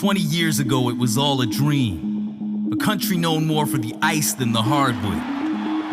20 years ago, it was all a dream. A country known more for the ice than the hardwood.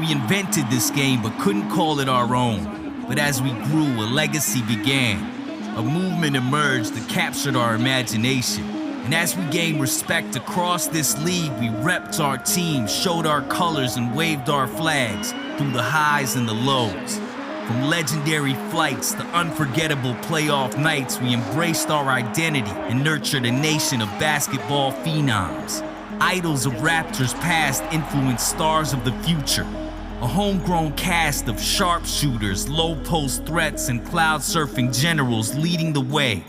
We invented this game but couldn't call it our own. But as we grew, a legacy began. A movement emerged that captured our imagination. And as we gained respect across this league, we repped our team, showed our colors, and waved our flags through the highs and the lows. From legendary flights to unforgettable playoff nights, we embraced our identity and nurtured a nation of basketball phenoms. Idols of Raptors past influenced stars of the future. A homegrown cast of sharpshooters, low-post threats, and cloud-surfing generals leading the way,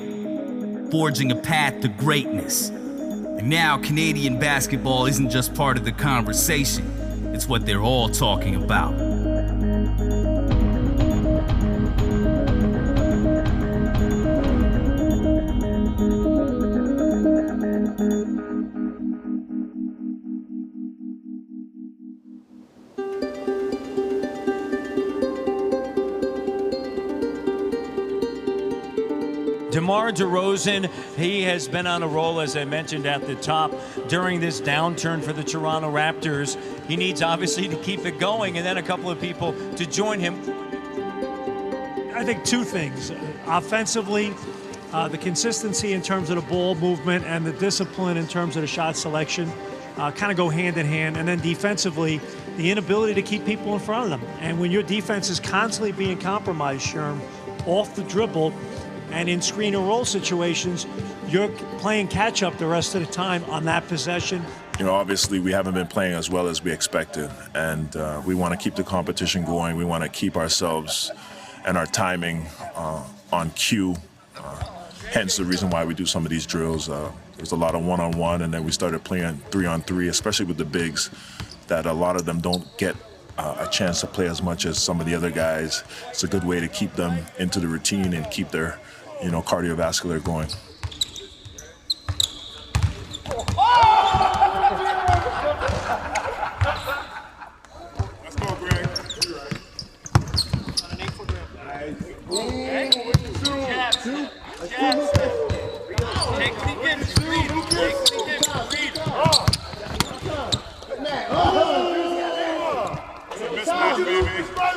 forging a path to greatness. And now Canadian basketball isn't just part of the conversation, it's what they're all talking about. DeMar DeRozan, he has been on a roll, as I mentioned at the top, during this downturn for the Toronto Raptors. He needs, obviously, to keep it going, and then a couple of people to join him. I think two things. Offensively, the consistency in terms of the ball movement and the discipline in terms of the shot selection kind of go hand in hand. And then defensively, the inability to keep people in front of them. And when your defense is constantly being compromised, Sherm, off the dribble, and in screen and roll situations, you're playing catch up the rest of the time on that possession. You know, obviously we haven't been playing as well as we expected, and we want to keep the competition going. We want to keep ourselves and our timing on cue. Hence the reason why we do some of these drills. There's a lot of one-on-one, and then we started playing 3-on-3, especially with the bigs, that a lot of them don't get a chance to play as much as some of the other guys. It's a good way to keep them into the routine and keep their, cardiovascular going. Let's go, Greg.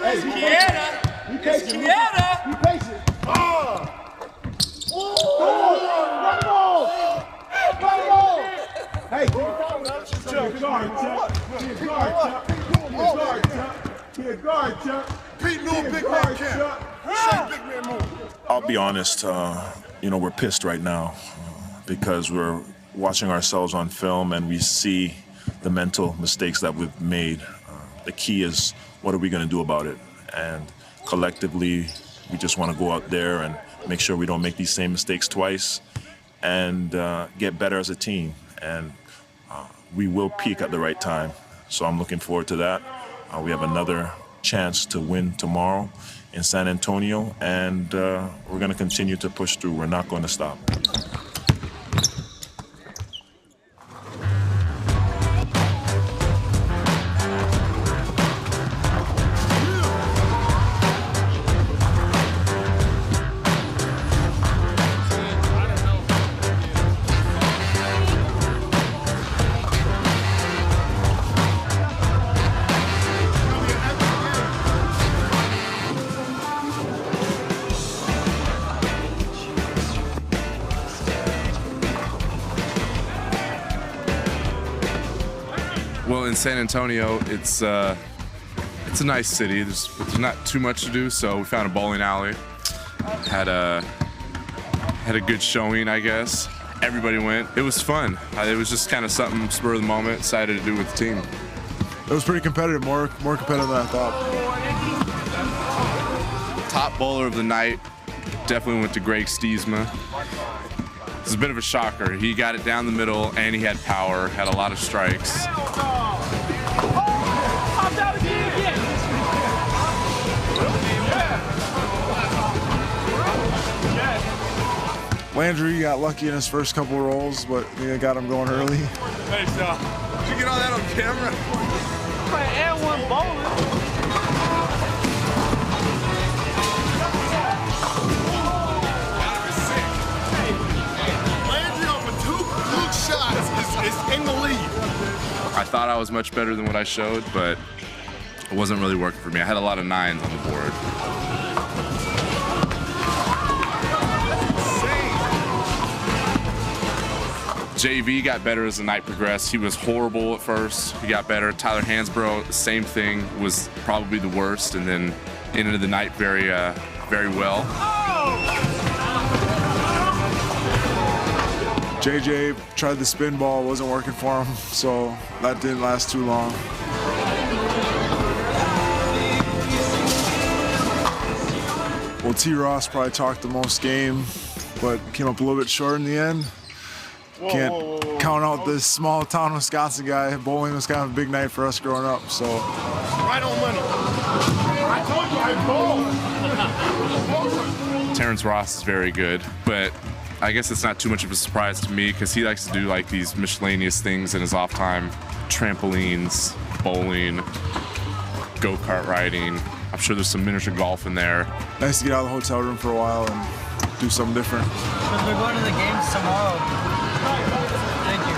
It's Kieta. Be patient. Hey, guard, Chuck. Pete New Big Man Camp. Say big man move. I'll be honest, we're pissed right now because we're watching ourselves on film and we see the mental mistakes that we've made. The key is, what are we going to do about it? And collectively, we just want to go out there and make sure we don't make these same mistakes twice and get better as a team. And we will peak at the right time. So I'm looking forward to that. We have another chance to win tomorrow in San Antonio, and we're going to continue to push through. We're not going to stop. Well, in San Antonio, it's a nice city. There's not too much to do, so we found a bowling alley. Had a good showing, I guess. Everybody went. It was fun. It was just kind of something spur of the moment, decided to do with the team. It was pretty competitive, more competitive than I thought. Top bowler of the night definitely went to Greg Stiesma. It's a bit of a shocker. He got it down the middle, and he had power, had a lot of strikes. Landry got lucky in his first couple of rolls, but I think I got him going early. Hey, so, did you get all that on camera? And one bowling. Landry over 2. greatest in the league. I thought I was much better than what I showed, but it wasn't really working for me. I had a lot of 9s on the board. JV got better as the night progressed. He was horrible at first. He got better. Tyler Hansbrough, same thing, was probably the worst, and then ended the night very well. JJ tried the spin ball, wasn't working for him, so that didn't last too long. Well, T. Ross probably talked the most game, but came up a little bit short in the end. Can't count out this small town Wisconsin guy. Bowling was kind of a big night for us growing up, so. Right on money. I told you I bowled. Terrence Ross is very good, but I guess it's not too much of a surprise to me because he likes to do like these miscellaneous things in his off time. Trampolines, bowling, go-kart riding. I'm sure there's some miniature golf in there. Nice to get out of the hotel room for a while and do something different. Because we're going to the games tomorrow. Thank you.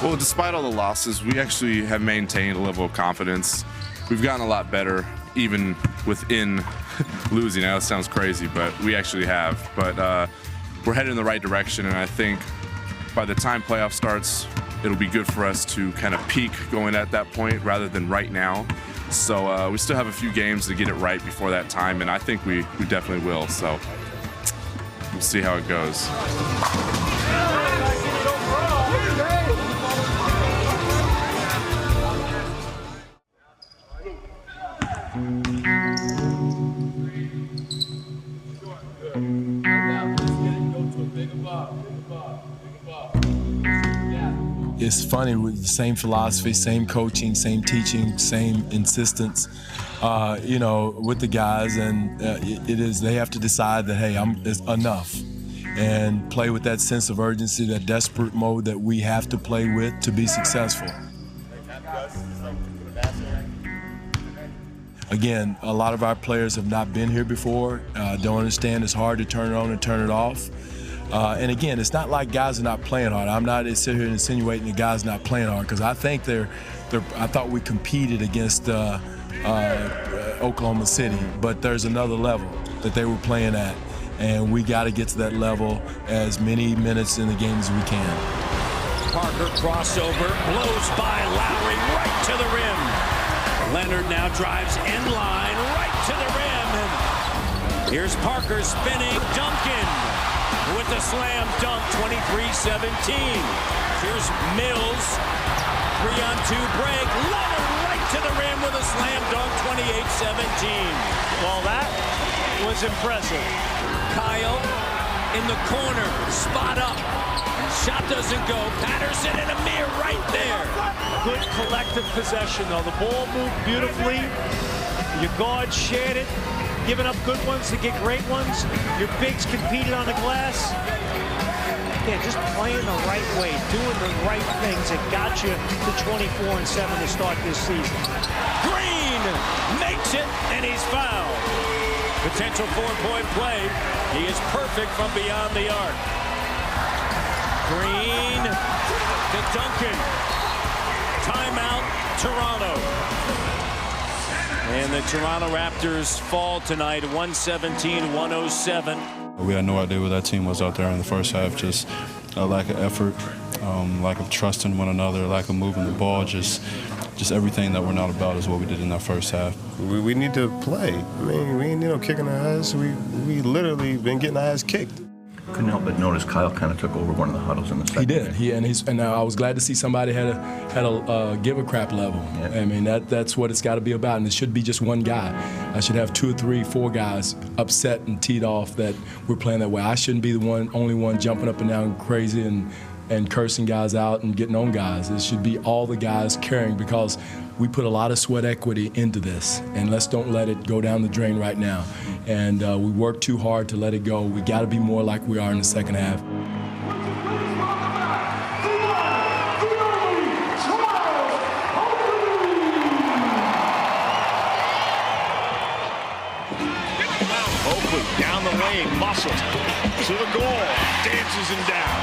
Well, despite all the losses, we actually have maintained a level of confidence. We've gotten a lot better, even within losing. Now, that sounds crazy, but we actually have. But we're headed in the right direction, and I think by the time playoff starts, it'll be good for us to kind of peak going at that point rather than right now. So we still have a few games to get it right before that time, and I think we definitely will. So we'll see how it goes. It's funny, with the same philosophy, same coaching, same teaching, same insistence, with the guys, and they have to decide that, hey, it's enough, and play with that sense of urgency, that desperate mode that we have to play with to be successful. Again, a lot of our players have not been here before, don't understand it's hard to turn it on and turn it off. And again, it's not like guys are not playing hard. I'm not sitting here insinuating the guys not playing hard, because I think I thought we competed against Oklahoma City, but there's another level that they were playing at, and we got to get to that level as many minutes in the game as we can. Parker crossover, blows by Lowry right to the rim. Leonard now drives in line right to the rim. And here's Parker spinning, Duncan with the slam dunk, 23-17. Here's Mills, 3-on-2 break. Leonard right to the rim with a slam dunk, 28-17. Well, that was impressive. Kyle in the corner, spot up. Shot doesn't go. Patterson and Amir right there. Good collective possession, though. The ball moved beautifully. Your guards shared it, giving up good ones to get great ones. Your bigs competed on the glass. Yeah, just playing the right way, doing the right things that got you to 24-7 to start this season. Green makes it, and he's fouled. Potential 4-point play. He is perfect from beyond the arc. Green to Duncan. Timeout, Toronto. And the Toronto Raptors fall tonight, 117-107. We had no idea what that team was out there in the first half. Just a lack of effort, lack of trust in one another, lack of moving the ball. Just everything that we're not about is what we did in that first half. We need to play. I mean, we ain't kicking our ass. We literally been getting our ass kicked. Couldn't help but notice Kyle kind of took over one of the huddles in the second. He did. And I was glad to see somebody had a give a crap level. Yeah. I mean, that's what it's got to be about, and it should be just one guy. I should have 2 or 3, 4 guys upset and teed off that we're playing that way. I shouldn't be the only one jumping up and down crazy and cursing guys out and getting on guys. It should be all the guys carrying, because we put a lot of sweat equity into this, and let's don't let it go down the drain right now. And we work too hard to let it go. We got to be more like we are in the second half. big muscle. To the goal. Dances him down.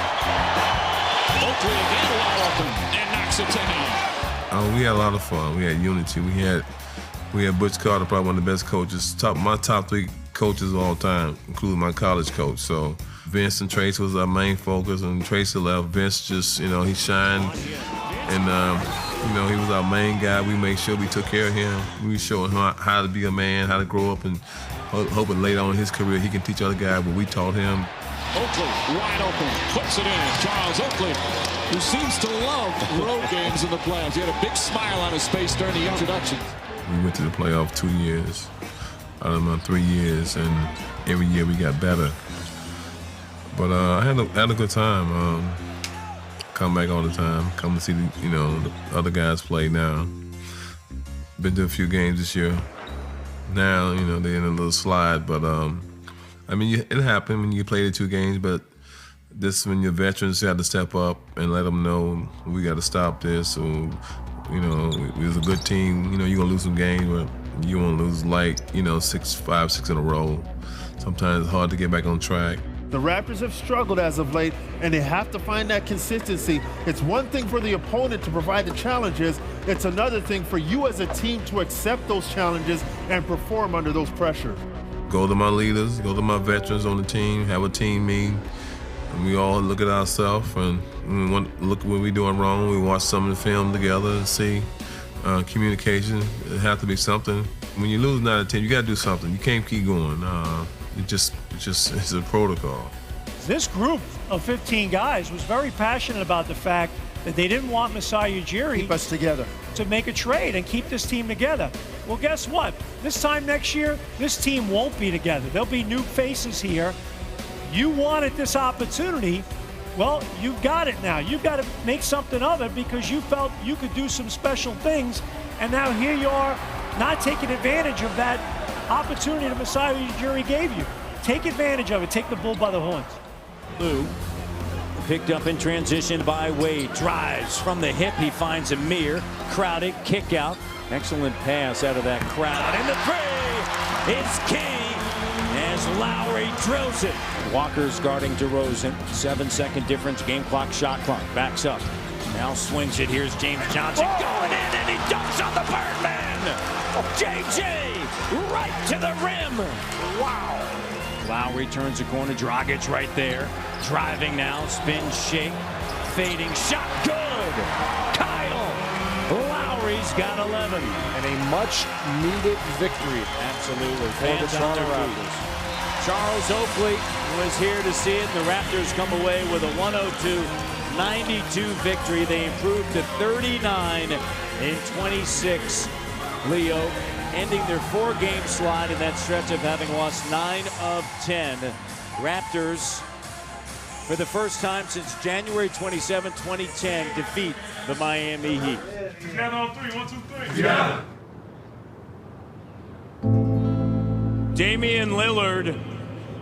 Oakley again wide open and knocks it down. We had a lot of fun. We had unity. We had Butch Carter, probably one of the best coaches. My top 3 coaches of all time, including my college coach. So Vince and Trace was our main focus, and Tracy left. Vince just, he shined, and he was our main guy. We made sure we took care of him. We showed him how to be a man, how to grow up, and hoping later on in his career he can teach other guys what we taught him. Oakley wide open, puts it in. Charles Oakley, who seems to love road games in the playoffs. He had a big smile on his face during the introduction. We went to the playoff 2 years out of my 3 years, and every year we got better. But I had a good time. Come back all the time. Come to see the other guys play now. Been to a few games this year. Now they're in a little slide, but it happened when you play the 2 games. But this when your veterans have to step up and let them know we got to stop this. Or it was a good team. You're gonna lose some games, but you won't lose 5, 6 in a row. Sometimes it's hard to get back on track. The Raptors have struggled as of late, and they have to find that consistency. It's one thing for the opponent to provide the challenges. It's another thing for you as a team to accept those challenges and perform under those pressures. Go to my leaders, go to my veterans on the team, have a team meeting, and we all look at ourselves and look at what we're doing wrong. We watch some of the film together and see communication. It has to be something. When you lose 9 out of 10, you got to do something. You can't keep going. It's a protocol. This group of 15 guys was very passionate about the fact that they didn't want Masai Ujiri keep us together to make a trade and keep this team together. Well, guess what? This time next year, this team won't be together. There'll be new faces here. You wanted this opportunity. Well, you've got it now. You've got to make something of it because you felt you could do some special things, and now here you are not taking advantage of that opportunity that Masai Ujiri gave you. Take advantage of it. Take the bull by the horns. Lou picked up in transition by Wade. Drives from the hip. He finds Amir. Crowded. Kick out. Excellent pass out of that crowd. And the three is key as Lowry drills it. Walker's guarding DeRozan. 7-second difference. Game clock, shot clock. Backs up. Now swings it. Here's James Johnson going in, and he dunks on the Birdman. JJ right to the rim. Wow. Lowry turns the corner. Dragic right there. Driving now. Spin, shake. Fading shot. Good. Kyle Lowry's got 11. And a much-needed victory. Absolutely. For the Toronto Raptors. Charles Oakley was here to see it. The Raptors come away with a 102-92 victory. They improved to 39 in 26. Leo ending their 4-game slide in that stretch of having lost 9 of 10. Raptors, for the first time since January 27, 2010, defeat the Miami Heat. Together on 3, 1, 2, 3. Together. Damian Lillard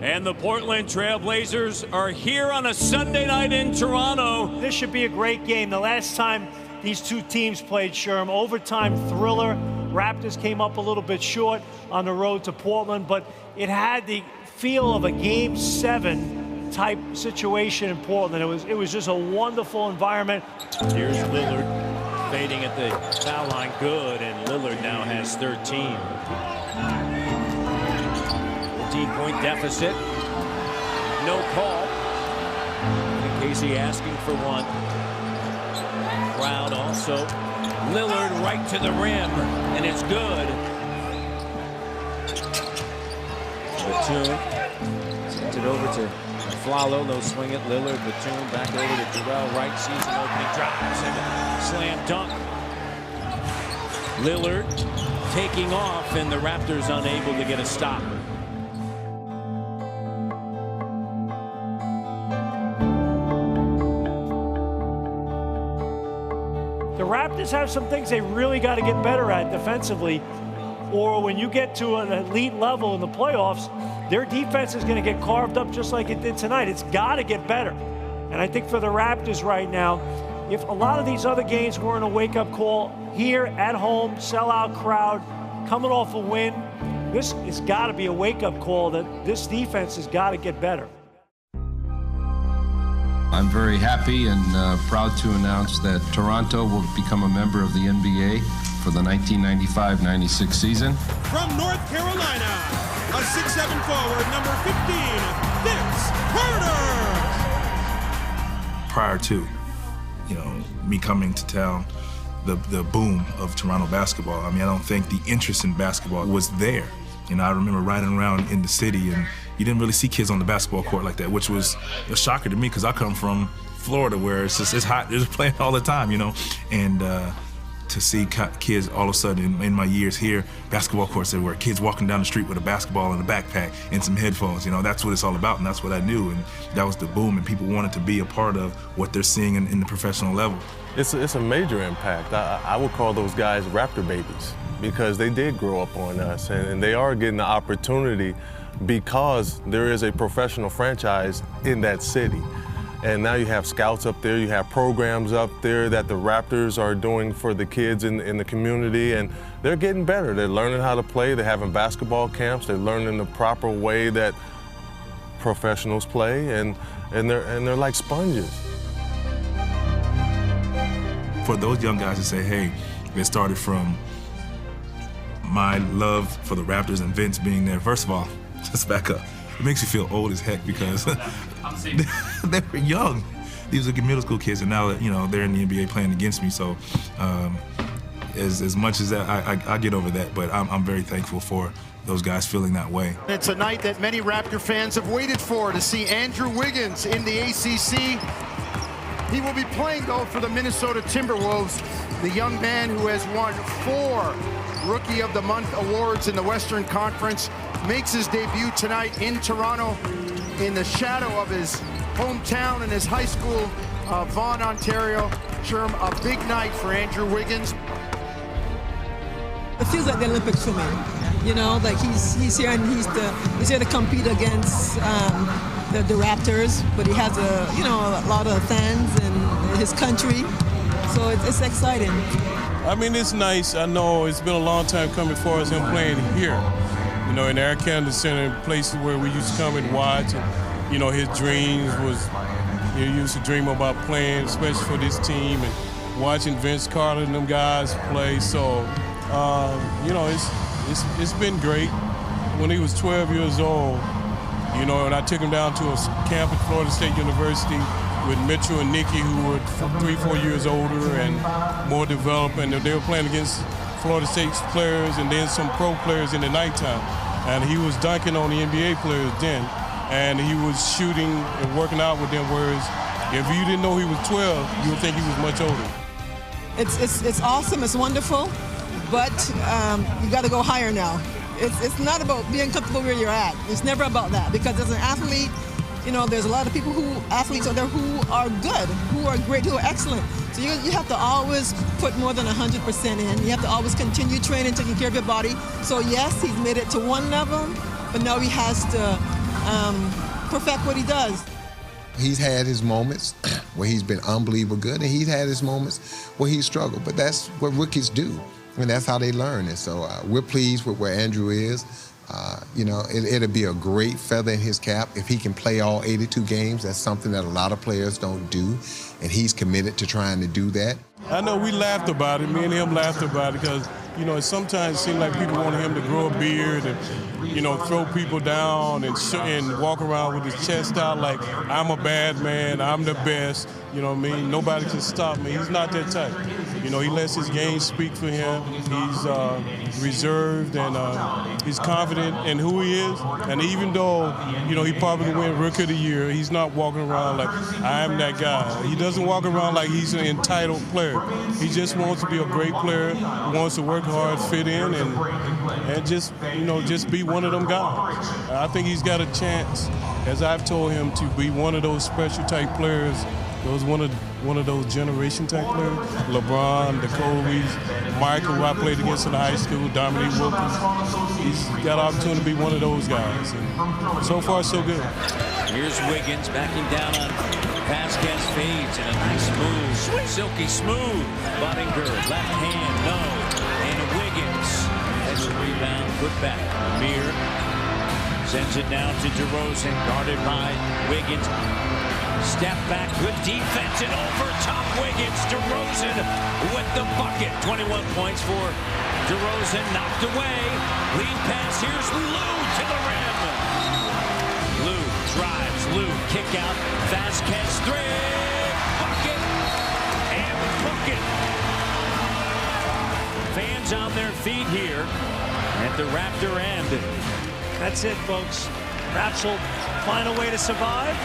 and the Portland Trail Blazers are here on a Sunday night in Toronto. This should be a great game. The last time these two teams played, Sherm, overtime thriller. Raptors came up a little bit short on the road to Portland, but it had the feel of a Game 7 type situation in Portland. It was just a wonderful environment. Here's Lillard fading at the foul line. Good, and Lillard now has 13. 14-point deficit. No call. And Casey asking for one. Crowd also. Lillard right to the rim, and it's good. Batum sends it over to Flalo. They'll swing it. Lillard, Batum back over to Jarrell. Right sees an opening, drives and slam dunk. Lillard taking off, and the Raptors unable to get a stop. The Raptors have some things they really got to get better at defensively, or when you get to an elite level in the playoffs, their defense is going to get carved up just like it did tonight. It's got to get better. And I think for the Raptors right now, if a lot of these other games weren't a wake-up call, here at home, sellout crowd, coming off a win, This has got to be a wake-up call that this defense has got to get better. I'm very happy and proud to announce that Toronto will become a member of the NBA for the 1995-96 season. From North Carolina, a 6'7" forward, number 15, Vince Carter. Prior to, me coming to town, the boom of Toronto basketball, I don't think the interest in basketball was there. I remember riding around in the city and you didn't really see kids on the basketball court like that, which was a shocker to me because I come from Florida where it's hot, they're just playing all the time, and to see kids all of a sudden in my years here, basketball courts everywhere, kids walking down the street with a basketball and a backpack and some headphones, that's what it's all about and that's what I knew, and that was the boom, and people wanted to be a part of what they're seeing in the professional level. It's a major impact. I would call those guys Raptor babies because they did grow up on us and they are getting the opportunity because there is a professional franchise in that city. And now you have scouts up there, you have programs up there that the Raptors are doing for the kids in the community, and they're getting better. They're learning how to play, they're having basketball camps, they're learning the proper way that professionals play, and they're like sponges. For those young guys to say, hey, it started from my love for the Raptors and Vince being there, first of all, let's back up. It makes you feel old as heck because they were young. These are middle school kids, and now they're in the NBA playing against me. So as much as that, I get over that, but I'm very thankful for those guys feeling that way. It's a night that many Raptor fans have waited for, to see Andrew Wiggins in the ACC. He will be playing, though, for the Minnesota Timberwolves, the young man who has won 4 Rookie of the Month awards in the Western Conference, makes his debut tonight in Toronto in the shadow of his hometown and his high school, Vaughan, Ontario. Sherm, a big night for Andrew Wiggins. It feels like the Olympics for me. Like he's here and he's here to compete against the Raptors, but he has a lot of fans in his country, so it's exciting. It's nice. I know it's been a long time coming for us, him playing here. In the Air Canada Center, places where we used to come and watch. And, his dreams was, he used to dream about playing, especially for this team, and watching Vince Carter and them guys play. So, it's been great. When he was 12 years old, and I took him down to a camp at Florida State University with Mitchell and Nicky, who were 3-4 years older and more developed, and they were playing against Florida State's players and then some pro players in the nighttime. And he was dunking on the NBA players then, and he was shooting and working out with them, whereas if you didn't know he was 12, you would think he was much older. It's awesome, it's wonderful, but you got to go higher now. It's not about being comfortable where you're at. It's never about that, because as an athlete, there's a lot of people athletes out there who are good, who are great, who are excellent. So you have to always put more than 100% in. You have to always continue training, taking care of your body. So yes, he's made it to one level, but now he has to perfect what he does. He's had his moments where he's been unbelievably good, and he's had his moments where he's struggled. But that's what rookies do, and that's how they learn. And so we're pleased with where Andrew is. It'll be a great feather in his cap if he can play all 82 games. That's something that a lot of players don't do, and he's committed to trying to do that. I know we laughed about it. Me and him laughed about it because, it sometimes seemed like people wanted him to grow a beard and, throw people down and walk around with his chest out like, I'm a bad man, I'm the best. Nobody can stop me. He's not that type. He lets his game speak for him. He's reserved and he's confident in who he is. And even though, he probably win Rookie of the Year, he's not walking around like, I'm that guy. He doesn't walk around like he's an entitled player. He just wants to be a great player, wants to work hard, fit in, and just be one of them guys. I think he's got a chance, as I've told him, to be one of those special type players. One of those generation type players. LeBron, the Kobe's, Michael, who I played against in high school, Dominique Wilkins. He's got an opportunity to be one of those guys. And so far, so good. Here's Wiggins backing down on Vasquez, fades, and a nice move. Silky smooth. Buttinger, left hand, no. And Wiggins has a rebound. back. Amir sends it down to DeRozan, guarded by Wiggins. Step back, good defense, and over top Wiggins. DeRozan with the bucket. 21 points for DeRozan, knocked away. Lead pass, here's Lou to the rim. Lou drives, Lou kick out. Vasquez three, bucket, and bucket. Fans on their feet here at the Raptor end. That's it, folks. Raps will find a way to survive.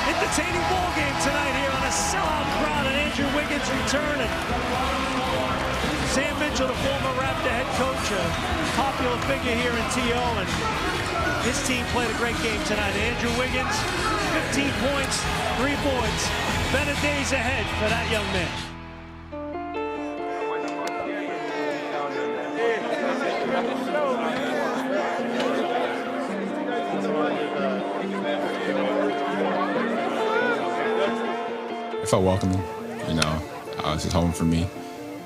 Entertaining ball game tonight here on a sellout crowd, and Andrew Wiggins returning. Sam Mitchell, the former Raptor head coach, a popular figure here in TO, and his team played a great game tonight. Andrew Wiggins, 15 points, 3 boards. Better days ahead for that young man. It felt welcoming, you know. This is home for me.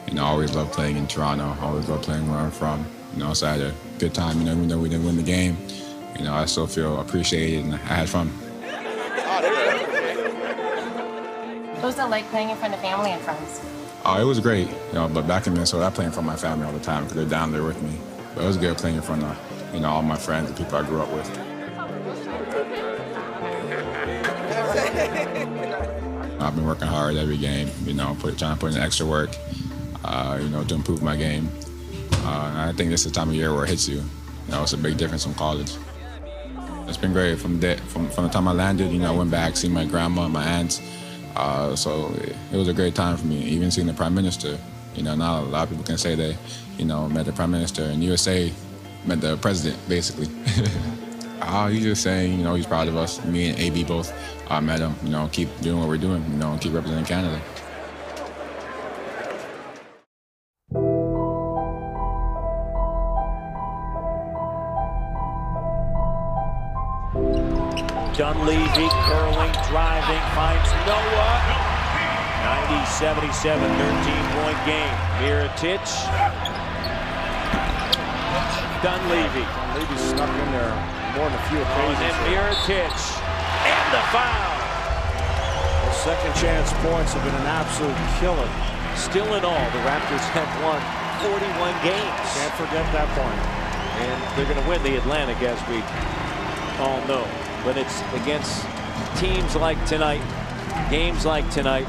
You know, I always loved playing in Toronto. I always loved playing where I'm from. You know, so I had a good time, you know, even though we didn't win the game. You know, I still feel appreciated and I had fun. What was it like playing in front of family and friends? It was great, you know, but back in Minnesota, I play in front of my family all the time because they're down there with me. But it was good playing in front of, you know, all my friends and people I grew up with. I've been working hard every game, you know, trying to put in extra work, you know, to improve my game. And I think this is the time of year where it hits you. You know, it's a big difference from college. It's been great from the time I landed. You know, I went back, seen my grandma, my aunts. So it was a great time for me. Even seeing the Prime Minister. You know, now a lot of people can say they, you know, met the Prime Minister, and USA met the President, basically. He's just saying, you know, he's proud of us. Me and AB both met him. You know, keep doing what we're doing. You know, and keep representing Canada. Dunleavy curling, driving, finds Noah. 90-77, 13-point game. Mirotic. Dunleavy snuck in there more than a few occasions. And Mirotic. And the foul. The second chance points have been an absolute killer. Still in all, the Raptors have won 41 games. Can't forget that point. And they're going to win the Atlantic, as we all know. But it's against teams like tonight, games like tonight,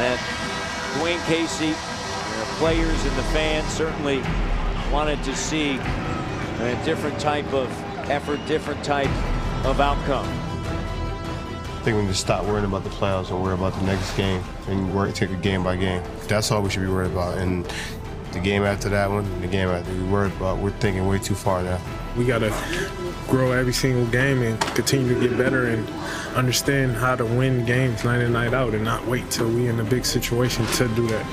that Dwayne Casey, the players and the fans certainly wanted to see a different type of effort, different type of outcome. I think we need to stop worrying about the playoffs and worry about the next game and take it game by game. That's all we should be worried about. And the game after that one, the game after we're thinking way too far now. We got to grow every single game and continue to get better and understand how to win games night in, night out and not wait till we in a big situation to do that.